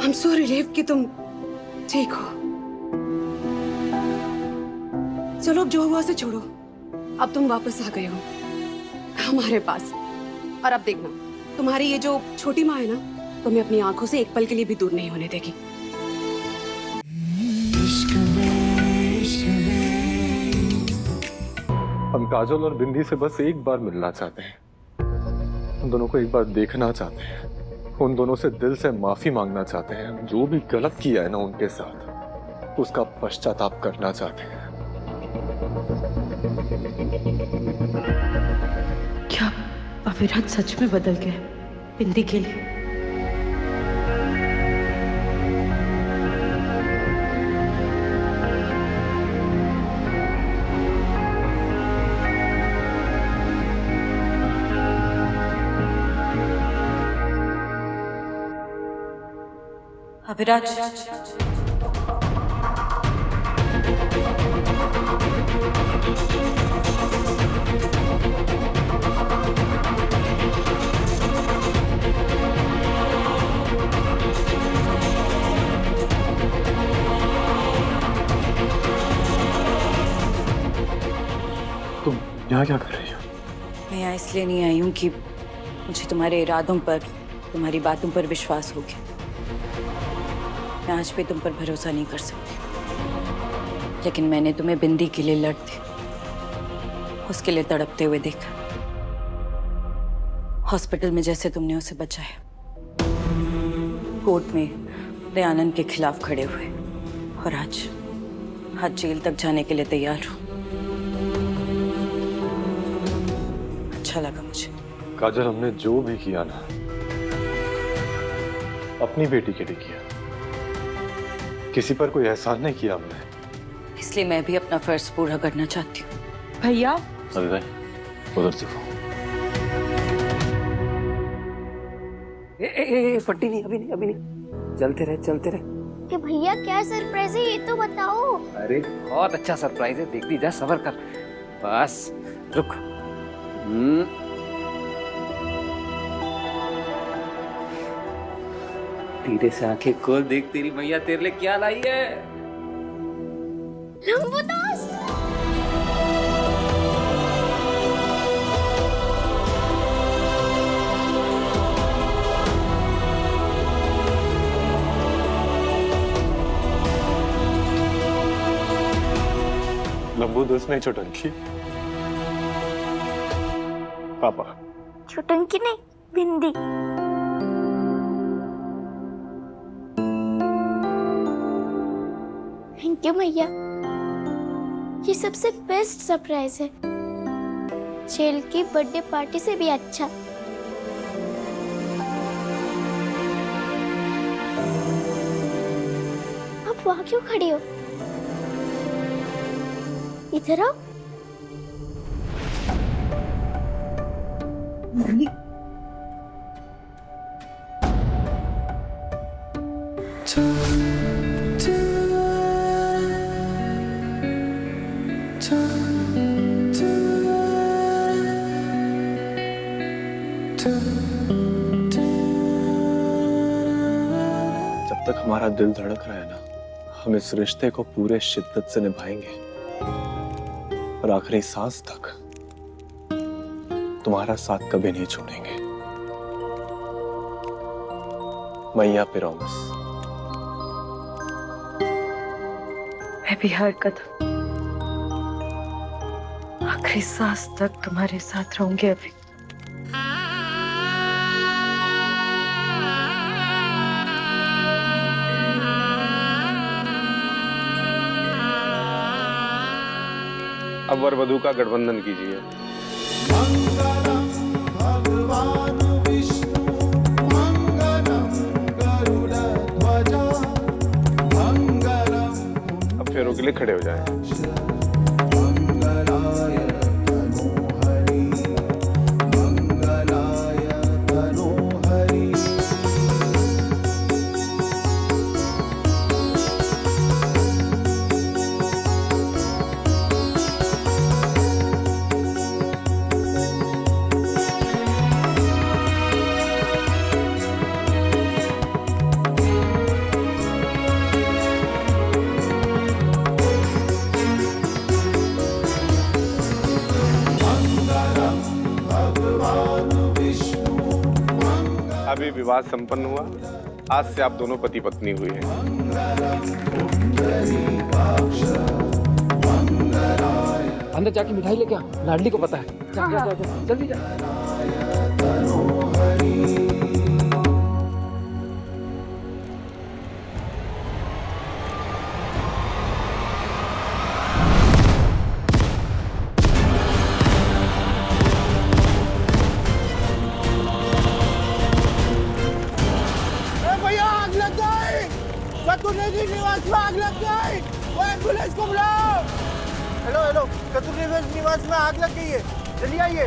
I'm so relieved कि तुम ठीक हो। चलो अब जो हुआ से छोड़ो, अब तुम वापस आ गए हो हमारे पास। और अब देखना, तुम्हारी ये जो छोटी माँ है ना, तुम्हें अपनी आंखों से एक पल के लिए भी दूर नहीं होने देगी। हम काजल और बिंदी से बस एक बार मिलना चाहते हैं, उन दोनों को एक बार देखना चाहते हैं, उन दोनों से दिल से माफी मांगना चाहते हैं। जो भी गलत किया है ना उनके साथ, उसका पश्चाताप करना चाहते हैं। क्या अविराज सच में बदल गए बिंदी के लिए? अविराज, तुम यहाँ क्या कर रही हो? मैं यहाँ इसलिए नहीं आई हूँ कि मुझे तुम्हारे इरादों पर, तुम्हारी बातों पर विश्वास हो गया। मैं आज भी तुम पर भरोसा नहीं कर सकती, लेकिन मैंने तुम्हें बिंदी के लिए लड़ते, उसके लिए तड़पते हुए देखा। हॉस्पिटल में जैसे तुमने उसे बचाया, कोर्ट में दयानंद के खिलाफ खड़े हुए, और आज जेल तक जाने के लिए तैयार हूँ। अच्छा लगा मुझे। काजल, हमने जो भी किया ना, अपनी बेटी के लिए किया, किसी पर कोई एहसान नहीं किया हमने। इसलिए मैं भी अपना फर्ज पूरा करना चाहती हूँ। भैया, अभी भाई उधर से पट्टी नहीं, अभी नहीं। चलते रहे। कि भैया क्या सरप्राइज है ये तो बताओ। अरे बहुत अच्छा सरप्राइज है, देखती जा, सबर कर। बस रुक। धीरे से आंखें खोल, देख तेरी मैया तेरे लिए क्या लाई है। लंबू दोस्त, लंबू दोस्त नहीं, चुटंकी। पापा। चुटंकी नहीं, बिंदी। थैंक यू भैया, ये सबसे बेस्ट सरप्राइज है, जेल की बर्थडे पार्टी से भी अच्छा। आप वहां क्यों खड़ी हो? इधर आओ। जब तक हमारा दिल धड़क रहा है ना, हम इस रिश्ते को पूरे शिद्दत से निभाएंगे, और आखिरी सांस तक तुम्हारा साथ कभी नहीं छोड़ेंगे। मैया प्रॉमिस। मैं भी हर कदम, आखिरी सांस तक तुम्हारे साथ रहूंगी अभी। अब वर वधू का गठबंधन कीजिए। अब फेरों के लिए खड़े हो जाएं। विवाह संपन्न हुआ। आज से आप दोनों पति पत्नी हुए हैं। अंदर जाके मिठाई लेके आ, लाडली को पता है। जा, जा, जा, जा, जल्दी जा। भैया आग लग गई, चतुर्वेदी निवास में आग लग गई। वो एम्बुलेंस को बुलाओ। हेलो हेलो, चतुर्वेदी निवास में आग लग गई है, जल्दी आइए।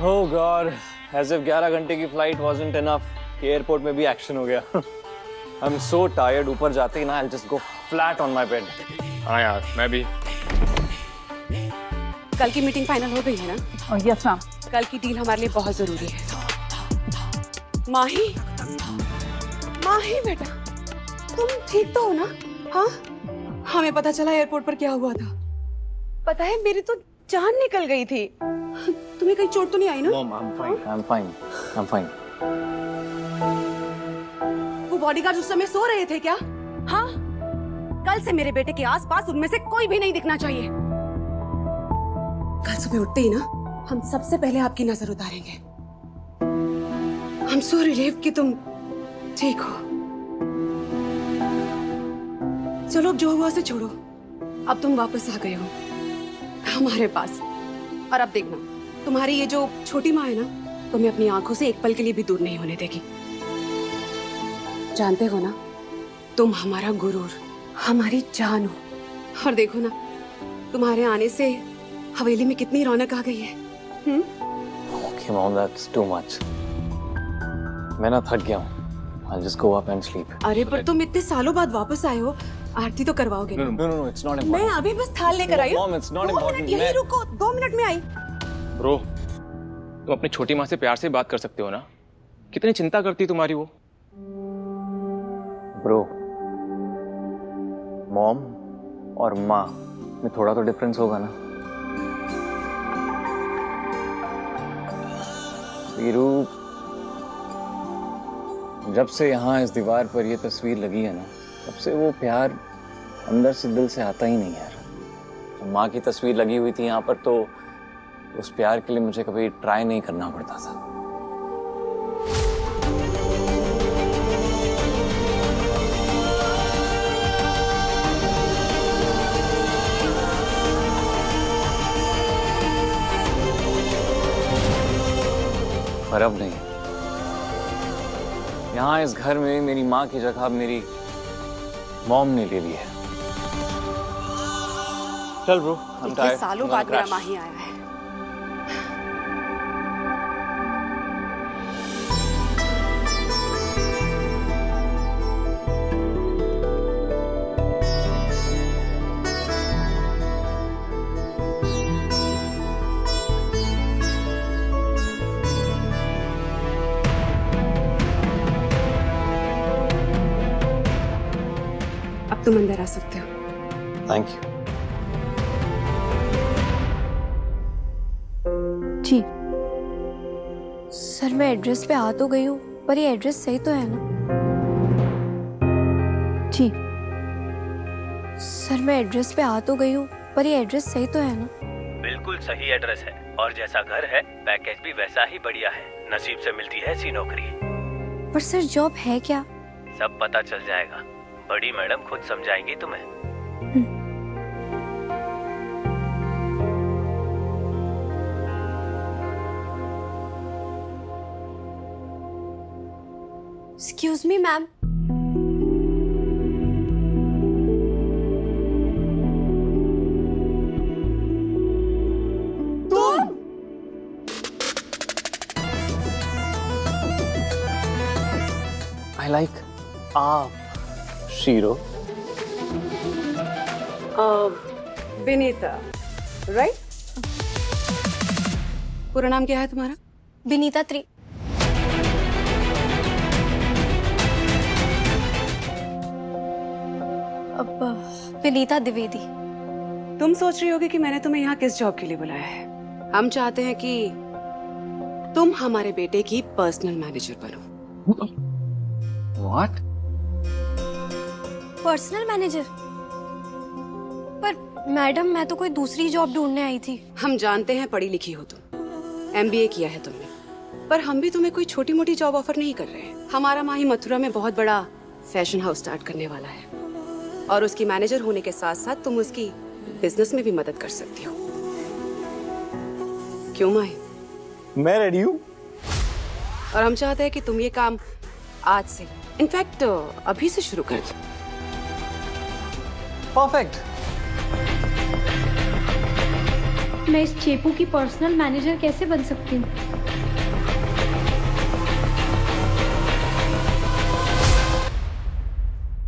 Oh God, as if 11 घंटे की फ्लाइट wasn't enough, कि एयरपोर्ट में भी एक्शन हो गया। I'm so tired, ऊपर जाते ही ना I'll just go flat on my bed. हाँ यार, मैं भी। कल की मीटिंग फाइनल हो गई है ना? Yes ma'am. कल की डील हमारे लिए बहुत जरूरी है। माही, माही बेटा, तुम ठीक तो हो ना? हाँ, हमें पता चला एयरपोर्ट पर क्या हुआ था। पता है मेरी तो जान निकल गई थी। तुम्हें कहीं चोट तो नहीं आई ना? Mom, I'm fine. I'm fine. I'm fine. वो बॉडीगार्ड उस समय सो रहे थे क्या? हाँ, कल से मेरे बेटे के आसपास उनमें से कोई भी नहीं दिखना चाहिए। कल सुबह उठते ही ना हम सबसे पहले आपकी नजर उतारेंगे। I'm so relieved कि तुम ठीक हो। चलो अब जो हुआ से छोड़ो। अब तुम वापस आ गए हो हमारे पास। और अब देखना, तुम्हारी ये जो छोटी माँ है ना, तुम्हें अपनी आंखों से एक पल के लिए भी दूर नहीं होने देगी। जानते हो ना, तुम हमारा गुरूर, हमारी जान हो। और देखो ना, तुम्हारे आने से हवेली में कितनी रौनक आ गई है। Okay, Mom, that's too much. मैं ना थक गया हूँ। I'll just go up and sleep. अरे पर तुम इतने सालों बाद वापस आए हो, आरती तो करवाओगे? No, it's not important. मैं अभी बस थाल लेकर आई हूँ। Mom, it's not 2 important. Minute यहीं रुको, 2 मिनट में आई। ब्रो, तुम अपनी छोटी माँ से प्यार से बात कर सकते हो ना? कितनी चिंता करती तुम्हारी वो। Bro, मॉम और माँ में थोड़ा तो डिफरेंस होगा ना? वीरू, जब से यहाँ इस दीवार पर ये तस्वीर लगी है ना, तब से वो प्यार अंदर से दिल से आता ही नहीं यार। माँ की तस्वीर लगी हुई थी यहाँ पर, तो उस प्यार के लिए मुझे कभी ट्राई नहीं करना पड़ता था। पर अब नहीं। यहाँ इस घर में मेरी माँ की जगह मेरी मॉम ने ले ली है। चल ब्रो, इतने सालों बाद मेरा माही आया है। अब तुम अंदर आ सकते हो। Thank you. जी सर, मैं एड्रेस पे आ तो गई हूँ, पर ये एड्रेस सही तो है ना? जी सर, मैं एड्रेस पे आ तो गई हूँ, पर ये एड्रेस सही तो है ना? बिल्कुल सही एड्रेस है, और जैसा घर है पैकेज भी वैसा ही बढ़िया है। नसीब से मिलती है ऐसी नौकरी। पर सर जॉब है क्या? सब पता चल जाएगा, बड़ी मैडम खुद समझाएंगी तुम्हें। Excuse me ma'am. I like आप, शीरो। विनीता, राइट? पूरा नाम क्या है तुम्हारा? विनीता त्रि। विनीता द्विवेदी। तुम सोच रही होगी कि मैंने तुम्हें यहाँ किस जॉब के लिए बुलाया है। हम चाहते हैं कि तुम हमारे बेटे की पर्सनल मैनेजर बनो। What? Personal manager? पर मैडम, मैं तो कोई दूसरी जॉब ढूंढने आई थी। हम जानते हैं पढ़ी लिखी हो तुम, MBA किया है तुमने, पर हम भी तुम्हें कोई छोटी मोटी जॉब ऑफर नहीं कर रहे हैं। हमारा माही मथुरा में बहुत बड़ा फैशन हाउस स्टार्ट करने वाला है, और उसकी मैनेजर होने के साथ साथ तुम उसकी बिजनेस में भी मदद कर सकती हो। क्यों माही? मैं रेडी हूँ। और हम चाहते हैं कि तुम ये काम आज से, इनफैक्ट अभी से शुरू कर दो। परफेक्ट। मैं इस चेपू की पर्सनल मैनेजर कैसे बन सकती हूँ?